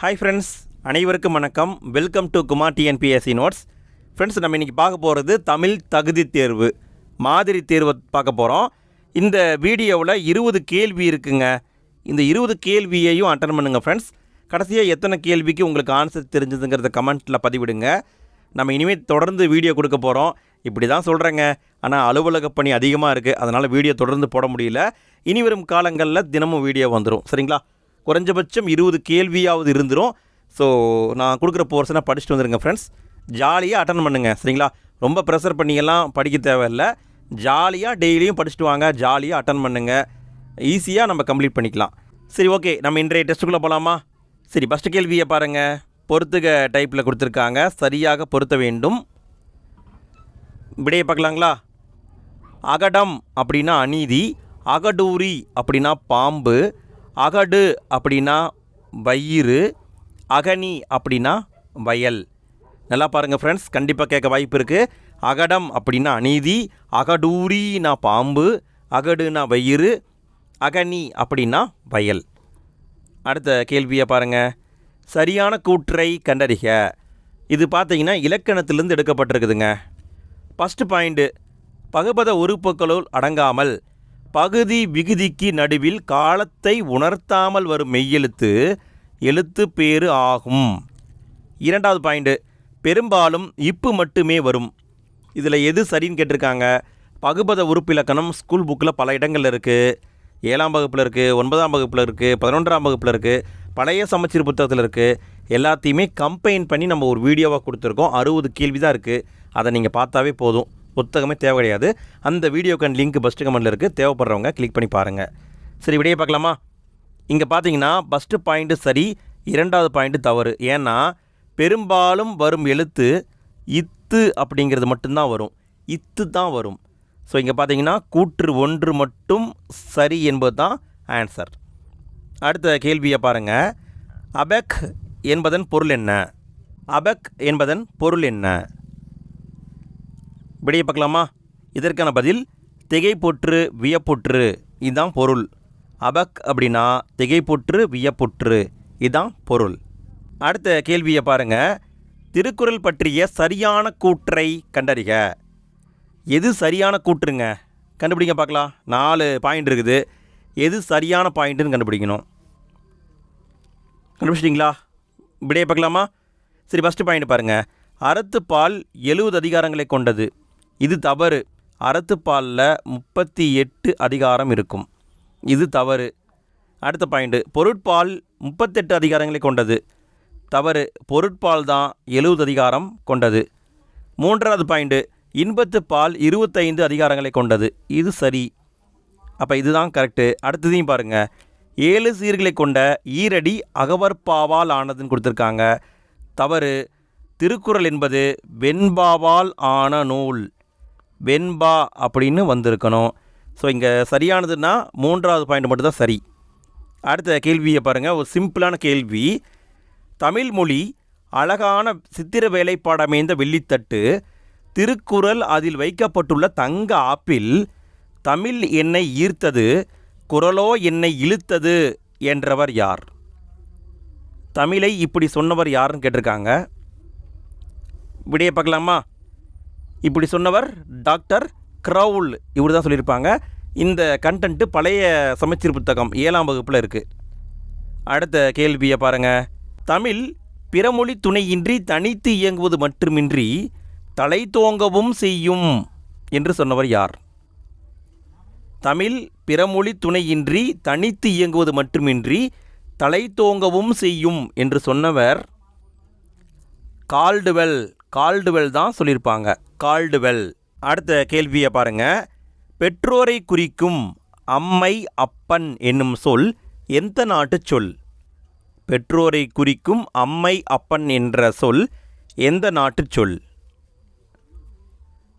Hi friends, அனைவருக்கும் வணக்கம். Welcome to Kumar TNPSC notes. Friends, நம்ம இன்றைக்கி பார்க்க போகிறது தமிழ் தகுதி தேர்வு மாதிரி தேர்வை பார்க்க போகிறோம். இந்த வீடியோவில் 20 கேள்வி இருக்குங்க. இந்த 20 கேள்வியையும் அட்டன் பண்ணுங்கள் ஃப்ரெண்ட்ஸ். கடைசியாக எத்தனை கேள்விக்கு உங்களுக்கு ஆன்சர் தெரிஞ்சதுங்கிறத கமெண்ட்டில் பதிவிடுங்க. நம்ம இனிமேல் தொடர்ந்து வீடியோ கொடுக்க போகிறோம். இப்படி தான் சொல்கிறேங்க, ஆனால் அலுவலக பணி அதிகமாக இருக்குது, அதனால் வீடியோ தொடர்ந்து போட முடியல. இனி வரும் காலங்களில் தினமும் வீடியோ வந்துடும், சரிங்களா? குறைஞ்சபட்சம் 20 கேள்வியாவது இருந்துடும். ஸோ நான் கொடுக்குற போர்ஷனை படிச்சுட்டு வந்துடுங்க ஃப்ரெண்ட்ஸ். ஜாலியாக அட்டன் பண்ணுங்கள், சரிங்களா? ரொம்ப ப்ரெஷர் பண்ணியெல்லாம் படிக்க தேவையில்லை. ஜாலியாக டெய்லியும் படிச்சுட்டு வாங்க, ஜாலியாக அட்டன் பண்ணுங்கள். ஈஸியாக நம்ம கம்ப்ளீட் பண்ணிக்கலாம். சரி, ஓகே, நம்ம இன்றைய டெஸ்ட்டுக்குள்ளே போகலாமா? சரி, ஃபஸ்ட்டு கேள்வியை பாருங்கள். பொறுத்துக டைப்பில் கொடுத்துருக்காங்க, சரியாக பொருத்த வேண்டும். விடையை பார்க்கலாங்களா? அகடம் அப்படின்னா அநீதி, அகடூரி அப்படின்னா பாம்பு, அகடு அப்படின்னா வயிறு, அகனி அப்படின்னா வயல். நல்லா பாருங்கள் ஃப்ரெண்ட்ஸ், கண்டிப்பாக கேட்க வாய்ப்பு இருக்குது. அகடம் அப்படின்னா அநீதி, அகடூரினா பாம்பு, அகடுனா வயிறு, அகனி அப்படின்னா வயல். அடுத்த கேள்வியை பாருங்கள். சரியான கூற்றை கண்டறிக. இது பார்த்தீங்கன்னா இலக்கணத்திலிருந்து எடுக்கப்பட்டிருக்குதுங்க. ஃபஸ்ட்டு பாயிண்ட்டு, பகுபத உறுப்புகளுள் அடங்காமல் பகுதி விகுதிக்கு நடுவில் காலத்தை உணர்த்தாமல் வரும் மெய்யெழுத்து எழுத்து பேறு ஆகும். இரண்டாவது பாயிண்ட்டு, பெரும்பாலும் இப்பு மட்டுமே வரும். இதில் எது சரின்னு கேட்டிருக்காங்க. பகுபத உறுப்பு இலக்கணம் ஸ்கூல் புக்கில் பல இடங்களில் இருக்குது. 7ஆம் வகுப்பில் இருக்குது, 9ஆம் வகுப்பில் இருக்குது, 11ஆம் வகுப்பில் இருக்குது, பழைய சமச்சீர் புத்தகத்தில் இருக்குது. எல்லாத்தையுமே கம்பைன் பண்ணி நம்ம ஒரு வீடியோவாக கொடுத்துருக்கோம். 60 கேள்வி தான் இருக்குது. அதை நீங்கள் பார்த்தாவே போதும், புத்தகமே தேவை கிடையாது. அந்த வீடியோக்கான லிங்க் ஃபஸ்ட்டு கமெண்ட்டில் இருக்குது, தேவைப்படுறவங்க கிளிக் பண்ணி பாருங்கள். சரி, விடையை பார்க்கலாமா? இங்கே பார்த்தீங்கன்னா ஃபஸ்ட்டு பாயிண்ட்டு சரி, இரண்டாவது பாயிண்ட்டு தவறு. ஏன்னா பெரும்பாலும் வரும் எழுத்து இத்து அப்படிங்கிறது மட்டும்தான் வரும், இத்து தான் வரும். ஸோ இங்கே பார்த்தீங்கன்னா கூற்று 1 மட்டும் சரி என்பது தான் ஆன்சர். அடுத்த கேள்வியை பாருங்கள். அபெக் என்பதன் பொருள் என்ன? அபெக் என்பதன் பொருள் என்ன? விடையை பார்க்கலாமா? இதற்கான பதில் திகைப்புற்று வியப்புற்று, இதுதான் பொருள். அபக் அப்படின்னா திகைப்புற்று வியப்புற்று, இதுதான் பொருள். அடுத்த கேள்வியை பாருங்கள். திருக்குறள் பற்றிய சரியான கூற்றை கண்டறிக. எது சரியான கூற்றுங்க? கண்டுபிடிங்க பார்க்கலாம். 4 பாயிண்ட் இருக்குது. எது சரியான பாயிண்ட்டுன்னு கண்டுபிடிக்கணும். கண்டுபிடிச்சிட்டிங்களா? விடையை பார்க்கலாமா? சரி, ஃபஸ்ட்டு பாயிண்ட் பாருங்கள். அறத்துப்பால் 70 அதிகாரங்களை கொண்டது. இது தவறு. அறத்துப்பாலில் 38 அதிகாரம் இருக்கும். இது தவறு. அடுத்த பாயிண்ட்டு, பொருட்பால் 38 அதிகாரங்களை கொண்டது. தவறு. பொருட்பால் தான் 70 அதிகாரம் கொண்டது. மூன்றாவது பாயிண்ட்டு, இன்பத்துப்பால் 25 அதிகாரங்களை கொண்டது. இது சரி. அப்போ இதுதான் கரெக்டு. அடுத்ததையும் பாருங்கள். 7 சீர்களை கொண்ட ஈரடி அகவற்பாவால் ஆனதுன்னு கொடுத்துருக்காங்க. தவறு. திருக்குறள் என்பது வெண்பாவால் ஆன நூல். வெண்பா அப்படின்னு வந்திருக்கணும். ஸோ இங்கே சரியானதுன்னா மூன்றாவது பாயிண்ட் மட்டும்தான் சரி. அடுத்த கேள்வியை பாருங்கள். ஒரு சிம்பிளான கேள்வி. தமிழ் மொழி அழகான சித்திர வேலைப்பாடமைந்த வெள்ளித்தட்டு, திருக்குறள் அதில் வைக்கப்பட்டுள்ள தங்க ஆப்பிள், தமிழ் என்னை ஈர்த்தது, குறளோ என்னை இழுத்தது என்றவர் யார்? தமிழை இப்படி சொன்னவர் யாருன்னு கேட்டிருக்காங்க. விடையை பார்க்கலாமா? இப்படி சொன்னவர் டாக்டர் க்ரவுல். இவர் தான் சொல்லியிருப்பாங்க. இந்த கண்டென்ட்டு பழைய சமச்சீர் புத்தகம் 7ஆம் வகுப்பில் இருக்குது. அடுத்த கேள்வியை பாருங்கள். தமிழ் பிறமொழி துணையின்றி தனித்து இயங்குவது மட்டுமின்றி தலை தோங்கவும் செய்யும் என்று சொன்னவர் யார்? தமிழ் பிறமொழி துணையின்றி தனித்து இயங்குவது மட்டுமின்றி தலை தோங்கவும் செய்யும் என்று சொன்னவர் கால்டுவெல். கால்டுவெல் தான் சொல்லியிருப்பாங்க, கால்டுவெல். அடுத்த கேள்வியை பாருங்கள். பெற்றோரை குறிக்கும் அம்மை அப்பன் என்னும் சொல் எந்த நாட்டு சொல்? பெற்றோரை குறிக்கும் அம்மை அப்பன் என்ற சொல் எந்த நாட்டு சொல்?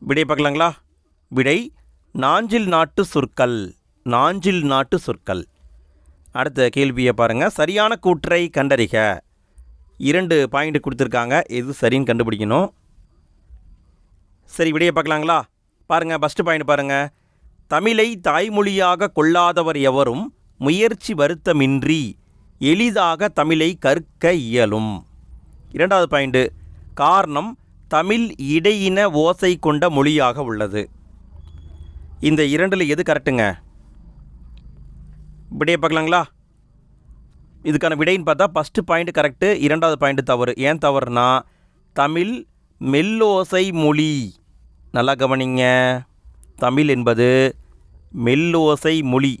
விடை பார்க்கலாங்களா? விடை நாஞ்சில் நாட்டு சொற்கள். நாஞ்சில் நாட்டு சொற்கள். அடுத்த கேள்வியை பாருங்கள். சரியான கூற்றை கண்டறிக. 2 பாயிண்ட் கொடுத்துருக்காங்க. எது சரின்னு கண்டுபிடிக்கணும். சரி, விடையை பார்க்கலாங்களா? பாருங்கள். ஃபஸ்ட்டு பாயிண்ட் பாருங்கள். தமிழை தாய்மொழியாக கொள்ளாதவர் எவரும் முயற்சி வருத்தமின்றி எளிதாக தமிழை கற்க இயலும். இரண்டாவது பாயிண்ட், காரணம் தமிழ் இடையின ஓசை கொண்ட மொழியாக உள்ளது. இந்த இரண்டில் எது கரெக்டுங்க? விடையை பார்க்கலாங்களா? இதுக்கான விடைன்னு பார்த்தா ஃபஸ்ட்டு பாயிண்ட் கரெக்டு, இரண்டாவது பாயிண்ட் தவறு. ஏன் தவறுனா, தமிழ் மெல்லோசை மொழி. நல்லா கவனிங்க, தமிழ் என்பது மெல்லோசை மொழி.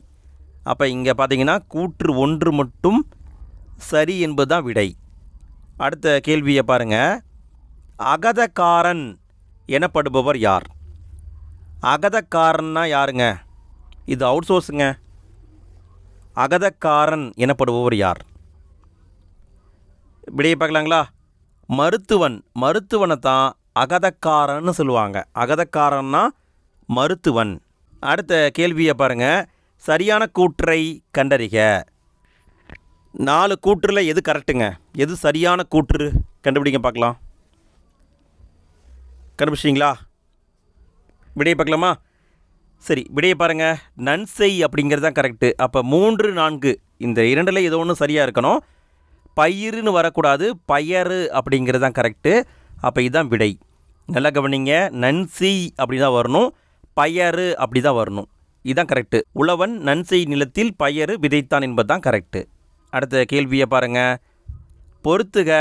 அப்போ இங்கே பார்த்தீங்கன்னா கூற்று 1 மட்டும் சரி என்பது தான் விடை. அடுத்த கேள்வியை பாருங்கள். அகதக்காரன் எனப்படுபவர் யார்? அகதக்காரன்னா யாருங்க? இது அவுட் சோர்ஸுங்க. அகதக்காரன் எனப்படுபவர் யார்? விடையை பார்க்கலாங்களா? மருத்துவன். மருத்துவனை தான் அகதக்காரன்னு சொல்லுவாங்க. அகதக்காரன்னா மருத்துவன். அடுத்த கேள்வியை பாருங்கள். சரியான கூற்றை கண்டறிக. 4 கூற்றில் எது கரெக்டுங்க? எது சரியான கூற்று? கண்டுபிடிங்க பார்க்கலாம். கண்டுபிடிச்சிங்களா? விடையை பார்க்கலாமா? சரி, விடையை பாருங்கள். நன்செய் அப்படிங்கிறது தான் கரெக்டு. அப்போ 3, 4 இந்த இரண்டில் ஏதோ ஒன்று சரியாக இருக்கணும். பயிருன்னு வரக்கூடாது, பயறு அப்படிங்கிறது தான் கரெக்டு. அப்போ இதுதான் விடை. நல்லா கவனிங்க, நன்செய் அப்படி தான் வரணும், பயறு அப்படி தான் வரணும். இதுதான் கரெக்டு. உழவன் நன்செய் நிலத்தில் பயறு விதைத்தான் என்பது தான் கரெக்டு. அடுத்த கேள்வியை பாருங்கள். பொறுத்துக.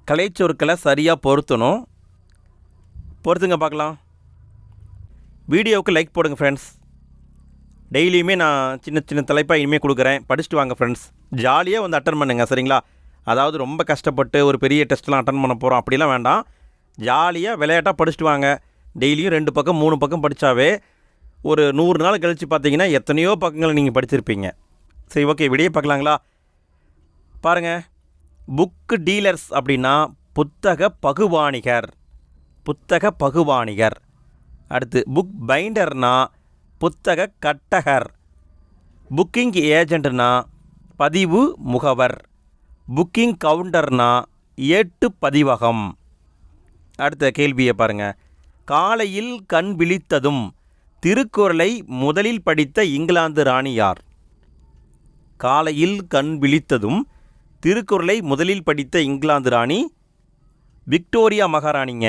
கலைச்சொற்களை சரியாக பொருத்தணும். பொறுத்துங்க பார்க்கலாம். வீடியோவுக்கு லைக் போடுங்க ஃப்ரெண்ட்ஸ். டெய்லியுமே நான் சின்ன சின்ன தலைப்பாக இனிமேல் கொடுக்குறேன், படிச்சுட்டு வாங்க ஃப்ரெண்ட்ஸ். ஜாலியாக வந்து அட்டன் பண்ணுங்கள், சரிங்களா? அதாவது ரொம்ப கஷ்டப்பட்டு ஒரு பெரிய டெஸ்ட்லாம் அட்டன் பண்ண போகிறோம் அப்படிலாம் வேண்டாம். ஜாலியாக விளையாட்டாக படிச்சுட்டு வாங்க. டெய்லியும் 2 பக்கம் 3 பக்கம் படித்தாவே ஒரு 100 நாள் கழித்து பார்த்தீங்கன்னா எத்தனையோ பக்கங்களை நீங்கள் படிச்சிருப்பீங்க. சரி, ஓகே, விடையை பார்க்கலாங்களா? பாருங்கள். புக்கு டீலர்ஸ் அப்படின்னா புத்தக பகுவாணிகர். புத்தக பகுவாணிகர். அடுத்து புக் பைண்டர்னா புத்தக கட்டகர். புக்கிங் ஏஜென்ட்னா பதிவு முகவர். புக்கிங் கவுண்டர்னா ஏட்டு பதிவகம். அடுத்த கேள்வியை பாருங்கள். காலையில் கண் விழித்ததும் திருக்குறளை முதலில் படித்த இங்கிலாந்து ராணி யார்? காலையில் கண் விழித்ததும் திருக்குறளை முதலில் படித்த இங்கிலாந்து ராணி விக்டோரியா மகாராணிங்க.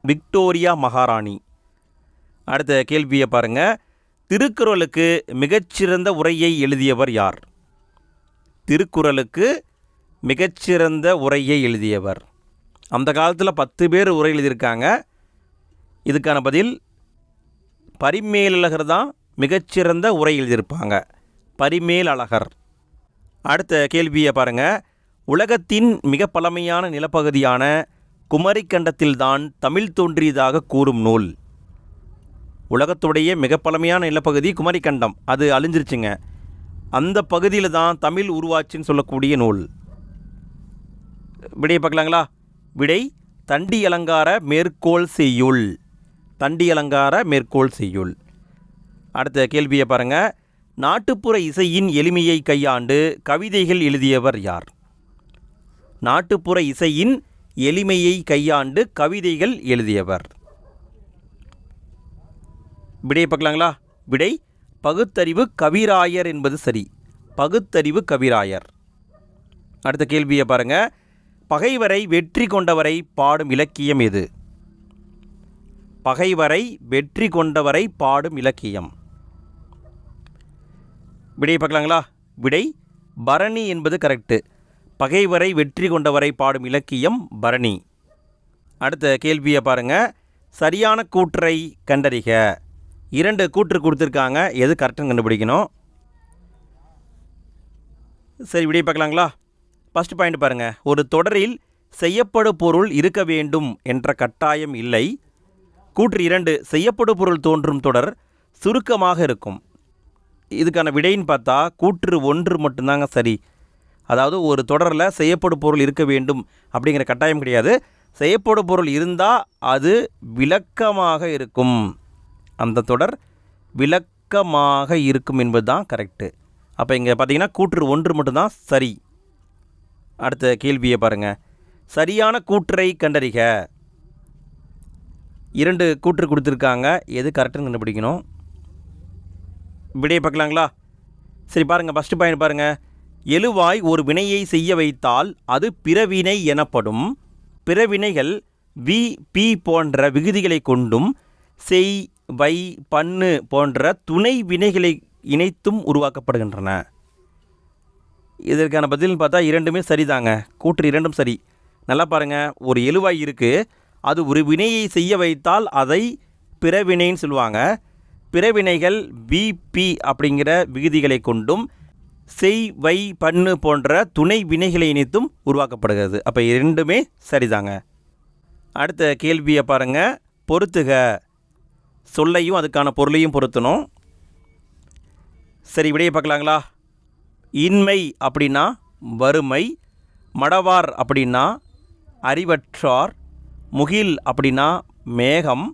விக்டோரியா மகாராணி. அடுத்த கேள்வியை பாருங்கள். திருக்குறளுக்கு மிகச்சிறந்த உரையை எழுதியவர் யார்? திருக்குறளுக்கு மிகச்சிறந்த உரையை எழுதியவர். அந்த காலத்தில் 10 பேர் உரை எழுதியிருக்காங்க. இதுக்கான பதில் பரிமேலழகர் தான் மிகச்சிறந்த உரை எழுதியிருப்பாங்க. பரிமேலழகர். அடுத்த கேள்வியை பாருங்கள். உலகத்தின் மிக பழமையான நிலப்பகுதியான குமரிக்கண்டத்தில்தான் தமிழ் தோன்றியதாக கூறும் நூல். உலகத்துடைய மிக பழமையான நிலப்பகுதி குமரிக்கண்டம், அது அழிஞ்சிருச்சுங்க. அந்த பகுதியில் தான் தமிழ் உருவாச்சுன்னு சொல்லக்கூடிய நூல். விடையை பார்க்கலாங்களா? விடை தண்டி அலங்கார மேற்கோள் செய்யுள். தண்டி அலங்கார மேற்கோள் செய்யுள். அடுத்த கேள்வியை பாருங்கள். நாட்டுப்புற இசையின் எளிமையை கையாண்டு கவிதைகள் எழுதியவர் யார்? நாட்டுப்புற இசையின் எளிமையை கையாண்டு கவிதைகள் எழுதியவர். விடையை பார்க்கலாங்களா? விடை பகுத்தறிவு கவிராயர் என்பது சரி. பகுத்தறிவு கவிராயர். அடுத்த கேள்வியை பாருங்கள். பகைவரை வெற்றி கொண்டவரை பாடும் இலக்கியம் எது? பகைவரை வெற்றி கொண்டவரை பாடும் இலக்கியம். விடையை பார்க்கலாங்களா? விடை பரணி என்பது கரெக்டு. பகைவரை வெற்றி கொண்டவரை பாடும் இலக்கியம் பரணி. அடுத்த கேள்வியை பாருங்கள். சரியான கூற்றை கண்டறிக. 2 கூற்று கொடுத்துருக்காங்க, எது கரெக்டுன்னு கண்டுபிடிக்கணும். சரி, விடையை பார்க்கலாங்களா? ஃபஸ்ட் பாயிண்ட் பாருங்கள். ஒரு தொடரில் செய்யப்படும் பொருள் இருக்க வேண்டும் என்ற கட்டாயம் இல்லை. கூற்று 2, செய்யப்படும் பொருள் தோன்றும் தொடர் சுருக்கமாக இருக்கும். இதுக்கான விடைன்னு பார்த்தா கூற்று 1 மட்டும்தாங்க சரி. அதாவது ஒரு தொடரில் செய்யப்படும் பொருள் இருக்க வேண்டும் அப்படிங்கிற கட்டாயம் கிடையாது. செய்யப்படும் பொருள் இருந்தால் அது விளக்கமாக இருக்கும். அந்த தொடர் விளக்கமாக இருக்கும் என்பது தான் கரெக்டு. அப்போ இங்கே பார்த்தீங்கன்னா கூற்று 1 மட்டும்தான் சரி. அடுத்த கேள்வியை பாருங்கள். சரியான கூற்றை கண்டறிக. 2 கூற்று கொடுத்துருக்காங்க, எது கரெக்டுன்னு கண்டுபிடிக்கணும். விடையை பார்க்கலாங்களா? சரி பாருங்கள். ஃபஸ்ட்டு பாயிண்ட் பாருங்கள். எழுவாய் ஒரு வினையை செய்ய வைத்தால் அது பிறவினை எனப்படும். பிறவினைகள் வி பி போன்ற விகுதிகளை கொண்டும் செய் வை பண்ணு போன்ற துணை வினைகளை இணைத்தும் உருவாக்கப்படுகின்றன. இதற்கான பதில்னு பார்த்தா இரண்டுமே சரிதாங்க. கூற்று இரண்டும் சரி. நல்லா பாருங்கள், ஒரு எழுவாய் இருக்குது, அது ஒரு வினையை செய்ய வைத்தால் அதை பிறவினைன்னு சொல்லுவாங்க. பிறவினைகள் விபி அப்படிங்கிற விகுதிகளை கொண்டும் செய் வை பண்ணு போன்ற துணை வினைகளை இணைத்தும் உருவாக்கப்படுகிறது. அப்போ இரண்டுமே சரிதாங்க. அடுத்த கேள்வியை பாருங்கள். பொறுத்துக. சொல்லையும் அதுக்கான பொருளையும் பொருத்தணும். சரி, விடையை பார்க்கலாங்களா? இன்மை அப்படின்னா வறுமை, மடவார் அப்படின்னா அறிவற்றார், முகில் அப்படின்னா மேகம்,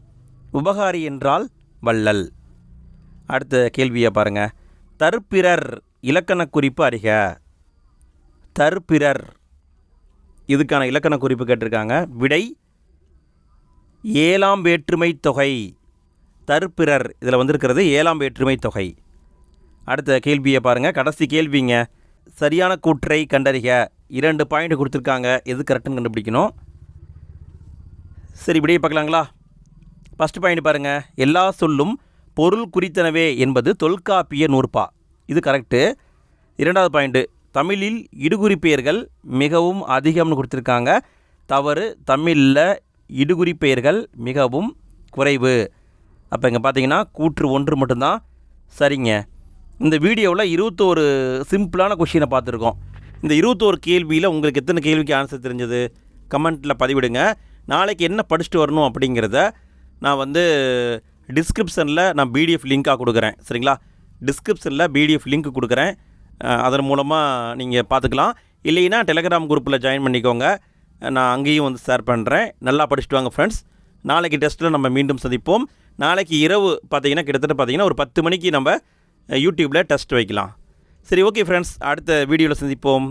உபகாரி என்றால் வள்ளல். அடுத்த கேள்வியை பாருங்கள். தற்பிறர் இலக்கண குறிப்பு அறிக. தற்பிறர் இதுக்கான இலக்கண குறிப்பு கேட்டிருக்காங்க. விடை ஏழாம் வேற்றுமை தொகை. தற்பிறர் இதில் வந்திருக்கிறது ஏழாம் வேற்றுமை தொகை. அடுத்த கேள்வியை பாருங்கள். கடைசி கேள்விங்க. சரியான கூற்றை கண்டறிக. 2 பாயிண்ட் கொடுத்துருக்காங்க, எது கரெக்டுன்னு கண்டுபிடிக்கணும். சரி, விடையை பார்க்கலாங்களா? ஃபஸ்ட் பாயிண்ட் பாருங்கள். எல்லா சொல்லும் பொருள் குறித்தனவே என்பது தொல்காப்பிய நூற்பா. இது கரெக்டு. 2வது பாயிண்ட்டு, தமிழில் இடுகுறி பெயர்கள் மிகவும் அதிகம்னு கொடுத்துருக்காங்க. தவறு. தமிழில் இடுகுறி பெயர்கள் மிகவும் குறைவு. அப்போ இங்கே பார்த்தீங்கன்னா கூற்று 1 மட்டும்தான் சரிங்க. இந்த வீடியோவில் 21 சிம்பிளான கொஷினை பார்த்துருக்கோம். இந்த 21 கேள்வியில் உங்களுக்கு எத்தனை கேள்விக்கு ஆன்சர் தெரிஞ்சது கமெண்ட்டில் பதிவிடுங்க. நாளைக்கு என்ன படிச்சுட்டு வரணும் அப்படிங்கிறத நான் டிஸ்கிரிப்ஷனில் நான் பிடிஎஃப் லிங்காக கொடுக்குறேன். சரிங்களா? டிஸ்கிரிப்ஷனில் பிடிஎஃப் லிங்க் கொடுக்குறேன். அதன் மூலமாக நீங்கள் பார்த்துக்கலாம். இல்லைன்னா டெலகிராம் குரூப்பில் ஜாயின் பண்ணிக்கோங்க. நான் அங்கேயும் ஷேர் பண்ணுறேன். நல்லா படிச்சுட்டு வாங்க ஃப்ரெண்ட்ஸ். நாளைக்கு டெஸ்ட்டில் நம்ம மீண்டும் சந்திப்போம். நாளைக்கு இரவு கிட்டத்தட்ட ஒரு 10 மணிக்கு நம்ம யூடியூப்பில் டெஸ்ட் வைக்கலாம். சரி, ஓகே ஃப்ரெண்ட்ஸ், அடுத்த வீடியோவில் சந்திப்போம்.